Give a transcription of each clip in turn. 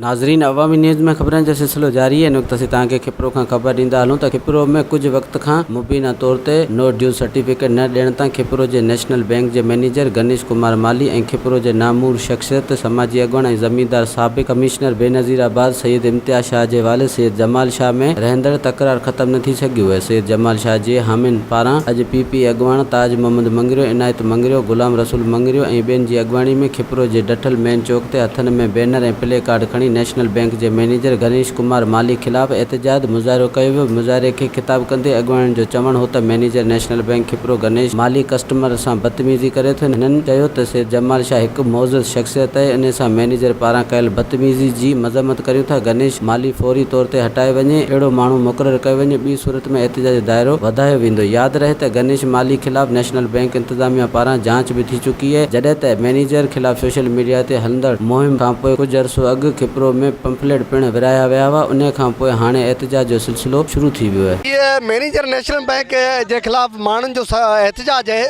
नाज़रीन, अवामी न्यूज़ में खबरन जो सिलसिलो जारी है। वक्त असीं तव्हांखे किपरो खां ख़बर ॾींदा हलूं त किपरो में कुछ वक्त खां मुबीना तौर ते नो ड्यू सर्टिफिकेट न ॾियण तां किपरो जे नेशनल बैंक जे मैनेजर गणेश कुमार माली ऐं किपरो जे नामूर शख्सियत समाजी अॻवाण ऐं ज़मींदार साबिक़ कमिश्नर बेनज़ीराबाद सैयद इम्तियाज़ शाह जे वाले सैयद जमाल शाह में रहंदड़ तकरार ख़त्म न थी सघियो आहे। सैयद जमाल शाह जे हामिन पारां अॼु PP अॻवाण ताज मोहम्मद मंगरियो, इनायत मंगरियो, गुलाम रसूल मंगरियो ऐं ॿियनि जी अॻवाणी में किपरो जे डठल मेन चौक ते हथनि में बैनर ऐं प्ले कार्ड खणी नेशनल बैंक जे मैनेजर गणेश कुमार माली खिलाफ़ एहतजाज मुज़ाहिरो कयो वियो। मुज़ाहिरे खे ख़िताब कंदे अॻवाणनि जो चवणु हो त मैनेजर नेशनल बैंक किपरो गणेश माली कस्टमर सां बदतमीज़ी करे थो। हिननि चयो त सैयद जमाल शाह हिकु मौज़ूद शख़्सियत आहे, इन सां मैनेजर पारां कयल बदतमीज़ी जी मज़म्मत करियूं था। गणेश माली फौरी तौर ते हटाए वञे, अहिड़ो माण्हू मुक़ररु कयो वञे, ॿी सूरत में एहतजाज जो दाइरो वधायो वेंदो। यादि रहे त गणेश माली खिलाफ़ नेशनल बैंक इंतज़ामिया पारां जांच बि थी चुकी आहे, जॾहिं त मैनेजर खिलाफ़ सोशल मीडिया ते हलंदड़ मुहिम खां पोइ कुझु अरसो अॻु किपरो में पंफलेट पिणु विराया विया हुआ। उन खां पोइ हाणे एहतजाज जो सिलसिलो शुरू थी वियो आहे। ये मैनेजर नेशनल बैंक जे खिलाफ़ माण्हुनि जो एहतजाज आहे।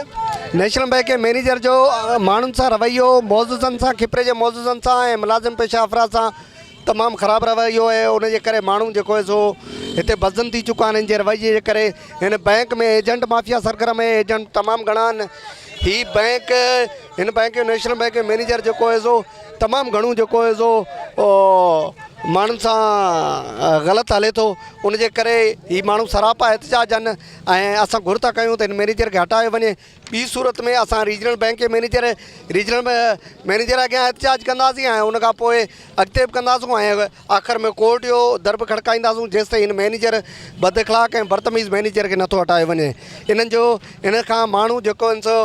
नेशनल बैंक के मैनेजर जो माण्हुनि सां रवैयो मौजूदनि सां, किपरे जे मौजूदनि सां ऐं मुलाज़िम पेशा अफ़राद सां तमामु ख़राबु रवैयो आहे। उनजे करे माण्हू जेको आहे सो हिते बज़न थी चुका आहिनि। इन जे रवैये जे करे हिन बैंक में एजेंट माफ़िया सरगर्म आहे, एजेंट तमामु घणा आहिनि। ही बैंक, हिन बैंक जो नेशनल बैंक जो मैनेजर जेको आहे सो तमामु घणो जेको आहे सो माण्हुनि सां ग़लति हले थो। उनजे करे ही माण्हू सरापा एहतजाज आहिनि ऐं असां घुर था कयूं त हिन मैनेजर खे हटायो वञे। ॿी सूरत में असां रीजनल बैंक जे रीजनल मैनेजर अॻियां एहतजाज कंदासीं ऐं उन खां पोइ अॻिते बि कंदासीं ऐं आख़िर में कोर्ट जो दर बि खड़काईंदासीं जेसि ताईं हिन मैनेजर बदअख़लाक़ ऐं बदतमीज़ मैनेजर खे नथो हटायो वञे। इन खां माण्हू जेको आहिनि सो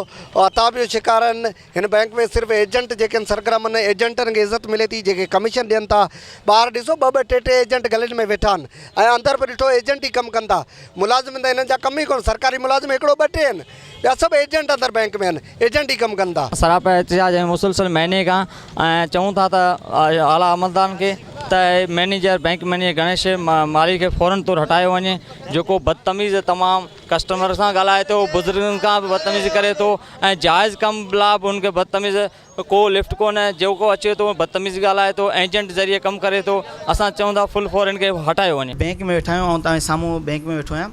अताब जो शिकार आहिनि। हिन बैंक में सिर्फ़ु एजेंट जेके आहिनि सरगर्म आहिनि, एजेंटनि खे इज़त मिले थी जेके कमीशन ॾियनि था। ॿाहिरि ॾिसो ॿ टे एजेंट गले में वेठा आहिनि ऐं अंदरि बि ॾिठो एजेंट ई कमु कनि था। मुलाज़िम त हिननि जा कम ई कोन, सरकारी मुलाज़िम हिकिड़ो ॿ टे आहिनि, ॿिया सभु एजेंट अंदरि बैंक में आहिनि, एजेंट ई कमु कनि था। सरापा एहतजाज ऐं मुसलसल महीने खां ऐं चऊं था त आला अमलदारनि खे त मैनेजर बैंक मैनेजर गणेश माली खे फ़ौरन तौरु हटायो वञे, जेको बदतमीज़ तमामु कस्टमर सां ॻाल्हाए थो, बुज़ुर्गनि खां बि बदतमीज़ी करे थो ऐं जाइज़ कम लाइ बि उनखे बदतमीज़ को लिफ्ट कोन्हे, जेको अचे थो बदतमीज़ी ॻाल्हाए थो, एजेंट ज़रिए कमु करे थो। असां चऊं था फुल फ़ौरन खे हटायो वञे। बैंक में वेठा आहियूं ऐं तव्हांजे साम्हूं बैंक में वेठो आहियां।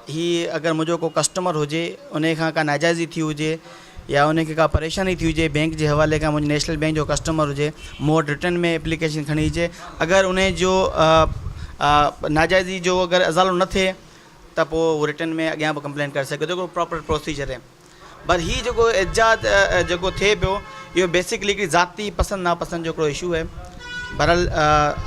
हीअ अगरि मुंहिंजो को कस्टमर हुजे, उन खां का नाजाइज़ी थी हुजे या उनखे का परेशानी थी हुजे, बैंक जे हवाले खां मुंहिंजे नेशनल बैंक जो कस्टमर हुजे, मूं वटि रिटर्न में एप्लीकेशन खणी अचे। अगरि उन जो नाजाइज़ी जो अगरि अज़ालो न थिए त पोइ उहो रिटर्न में अॻियां बि कंप्लेन करे सघे, जेको प्रॉपर प्रोसीजर आहे। पर हीअ जेको एहतजाज जेको थिए पियो, इहो बेसिकली हिकिड़ी ज़ाती पसंदि नापसंदि जो हिकिड़ो इशू आहे। बहरहाल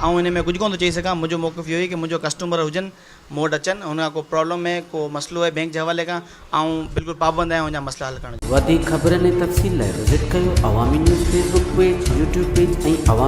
आउं हिन में कुझु कोन थो चई सघां। मुंहिंजो मौक़िफ़ इहो ई कि मुंहिंजो कस्टमर हुजनि, मूं वटि अचनि, हुन खां को प्रॉब्लम आहे, को मसइलो आहे बैंक जे हवाले खां, ऐं बिल्कुलु पाबंद आहियां हुनजा मसइला हल करण। वधीक ख़बरनि ऐं तफ़सील लाइ विज़िट कयो अवामी news Facebook page, YouTube page ऐं